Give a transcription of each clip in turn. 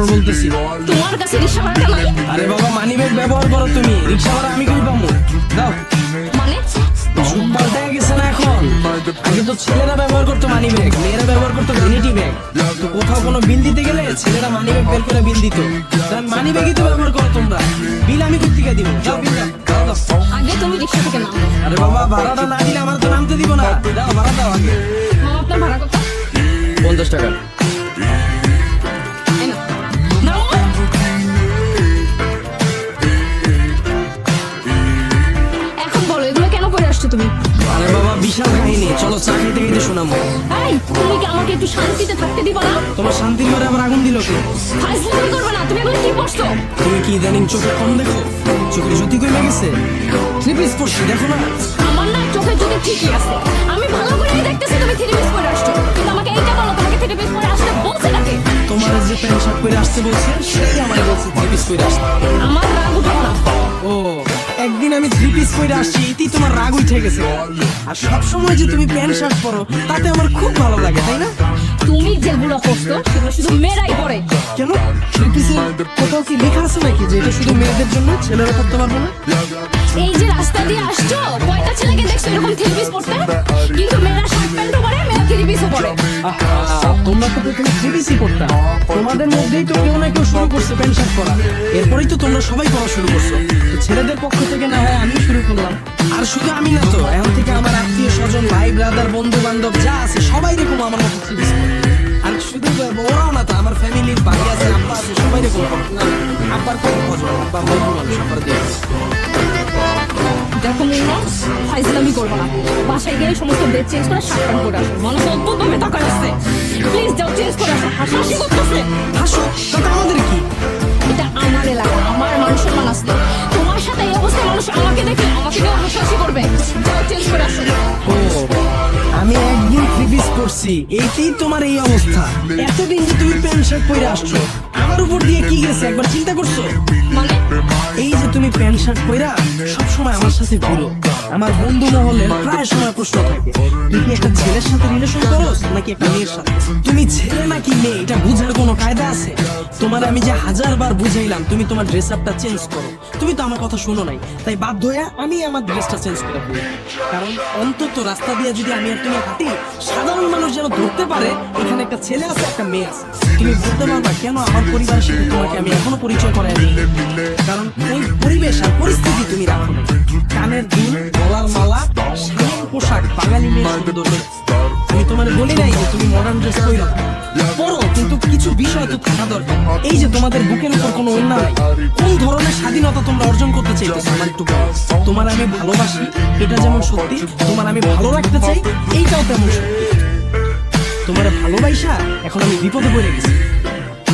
তারপর বলতেছি। তোমার কাছে রিকশা ভাড়াটা নাই? আরে বাবা মানি ব্যাগ ব্যবহার করো তুমি, রিক্সা ভাড়া আমি কই পাবো? দাও। মানে যুগ পাল্টায় গেছে না এখন। আগে তো ছেলেরা ব্যবহার করতো মানি ব্যাগ, মেয়েরা ব্যবহার করতো ভ্যানিটি ব্যাগ। তো কোথাও কোনো বিল দিতে গেলে ছেলেরা মানি ব্যাগ বের করে বিল দিত, কারণ মানি ব্যাগই তো ব্যবহার করো তোমরা। বিল আমি কোথা থেকে দিব? দাও বিল দাও, দাও। আগে তুমি রিকশা থেকে নামো। আরে বাবা ভাড়াটা না দিলে আমার তো নামতে দিব না। দাও ভাড়া দাও আগে। মামা আপনার ভাড়া কত? 50 টাকা। এই নাও। নামো। এখন বলো এগুলো কেন পরে আসছো তুমি? আরে বাবা বিশাল কাহিনী, চলো চা খাইতে খাইতে শোনাবো। এই তুমি কি আমাকে একটু শান্তিতে থাকতে দিবা না? তোমার শান্তির ঘরে আবার আগুন দিল কে? ফাইজলামি করবে না, তুমি এগুলো কি পড়ছো? তুমি কি ইদানিং চোখে কম দেখো? চোখের জ্যোতি কমে গেছে? থ্রি পিস পরছি দেখো না? আমার না চোখে যদি ঠিকই আছে, আমি ভালো করেই দেখতেছি তুমি থ্রি পিস পরে আসছো, কিন্তু আমাকে এইটা বলো তোমাকে থ্রি পিস পরে আসতে বলছে নাকি? তোমার যে প্যান্ট শার্ট পরে আসতে বলছে সেটাই আমার বলছে থ্রি পিস পরে আসতে। আমার রাগ উঠাও না। ও একদিন আমি থ্রি পিস পরে আসছি এতেই তোমার রাগ উঠে গেছে। আর সব সময় যে তুমি প্যান্ট শার্ট পরো তাতে আমার খুব ভালো লাগে, তাই না? তুমি যেগুলো পরছো সেগুলো শুধু মেয়েরাই পরে। কেন থ্রি পিসের কোথাও কি লেখা আছে নাকি যে এটা শুধু মেয়েদের জন্য, ছেলেরা পরতে পারবে না? এই যে রাস্তা দিয়ে আসছো কয়টা ছেলেকে দেখছো এরকম থ্রি পিস পরতে? কিন্তু মেয়েরা শার্ট প্যান্টও পরে, মেয়েরা থ্রি পিসও পরে। তোমরা তো প্রথমে থ্রি পিসই পরতা, তোমাদের মধ্যেই তো কেউ না কেউ শুরু করছে প্যান্ট শার্ট পরা, এরপরেই তো তোমরা সবাই পরা শুরু করছো। তো ছেলেদের পক্ষ থেকে না হয় আমি শুরু করলাম। আর শুধু আমি না তো, এখন থেকে আমার আত্মীয় স্বজন ভাই ব্রাদার বন্ধু বান্ধব যা আছে সবাই এরকম আমার মতো থ্রি পিস পরে। আর শুধু ওরাও না তো, আমার ফ্যামিলির ভাই আছে আব্বা আছে সবাই এরকম পরে। না আব্বার কত খোঁজো, আব্বা বন্ধু মানুষ আব্বার দিয়ে দেখো মুন্না, ফাইজলামি করবো না। বাসায় গিয়ে সমস্ত ড্রেস চেঞ্জ করে শার্ট প্যান্ট পরে আসো। মানুষ অদ্ভুত ভাবে তাকায় আসছে। প্লিজ যাও চেঞ্জ করে আসো। হাসাহাসি করতেছে। হাসো, তাতে আমাদের কি? এটা আমার এলাকা, আমার মান সম্মান আছে। তোমার সাথে এই অবস্থায় মানুষ আমাকে দেখে আমাকে নিয়ে হাসাহাসি করবে। যাও চেঞ্জ করে আসো। ও আমি একদিন থ্রি পিস পরছি এইতেই তোমার এই অবস্থা? এতদিন যে তুমি প্যান্ট শার্ট পরে আসছো আমার উপর দিয়ে কি গেছে একবার চিন্তা করছো? মানে এই যে তুমি প্যান্ট শার্ট পরা সবসময় আমার সাথে ঘুরো, আমার বন্ধু মহলের প্রায় সময় প্রশ্ন থাকে তুই কি একটা ছেলের সাথে রিলেশন করোস নাকি একটা মেয়ের সাথে? তুমি ছেলে নাকি মেয়ে এটা বুঝার কোনো কায়দা আছে? তোমার আমি যে 1000বার বুঝাইলাম তুমি তোমার ড্রেস আপটা চেঞ্জ করো, তুমি তো আমার কথা শোনো নাই, তাই বাধ্য হয়ে আমি আমার ড্রেসটা চেঞ্জ করে ফেলি। কারণ অন্তত রাস্তা দিয়ে যদি আমি আর তুমি হাঁটি সাধারণ মানুষ যেন ধরতে পারে এখানে একটা ছেলে আছে একটা মেয়ে আছে। তুমি বলতে পারবা কেন আমার পরিবারের সাথে তোমাকে আমি এখনো পরিচয় করাই দিই? কারণ ওই পরিবেশ আর পরিস্থিতি তুমি রাখো না। কানের দুল, গলার মালা, শালীন পোশাক, বাঙালি মেয়ে সৌন্দর্য। আমি তোমার বলি নাই যে তুমি মডার্ন ড্রেস পরো পরো, কিন্তু কিছু বিষয় তো থাকা দরকার। এই যে তোমাদের বুকের উপর কোনো অন্যায় নাই, কোন ধরনের স্বাধীনতা তোমরা অর্জন করতে চাইতেছো আমার একটু বলো। তোমার আমি ভালোবাসি এটা যেমন সত্যি, তোমার আমি ভালো রাখতে চাই এইটাও তেমন সত্যি। তোমার ভালোবাসা এখন আমি বিপদে পড়ে গেছি,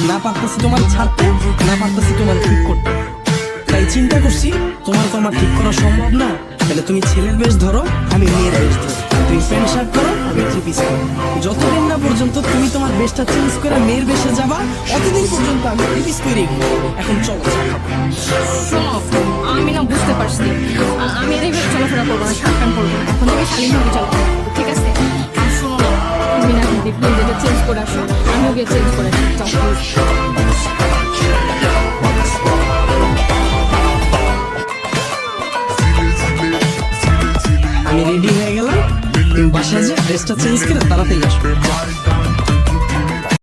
না পারতেছি তোমার ছাড়তে, না পারতেছি তোমার ঠিক করতে। তাই চিন্তা করছি তোমার তো আমার ঠিক করা সম্ভব না, তাহলে তুমি ছেলের বেশ ধরো আমি মেয়ের বেশ ধরো, তুমি প্যান্ট শার্ট করো আমি থ্রি পিস করো। যতদিন না পর্যন্ত তুমি তোমার বেশটা চেঞ্জ করে মেয়ের বেশে যাবা অতদিন পর্যন্ত আমি থ্রি পিস করে এখন চলো চা খাবো। শোনো, আমি না বুঝতে পারছি আমি আর এইভাবে চলাফেরা করবো না, শার্ট প্যান্ট পরবো না। এখন থেকে শালীনভাবে চলাফেরা করবো, ঠিক আছে? আর শোনো না, তুমি না কিন্তু প্লিজ এটা চেঞ্জ করে আসো, আমিও গিয়ে চেঞ্জ করে আসি। যাও প্লিজ। আমি রেডি হয়ে গেলাম, তুমি বাসায় যে ড্রেসটা চেঞ্জ করে তাড়াতাড়ি আসবে।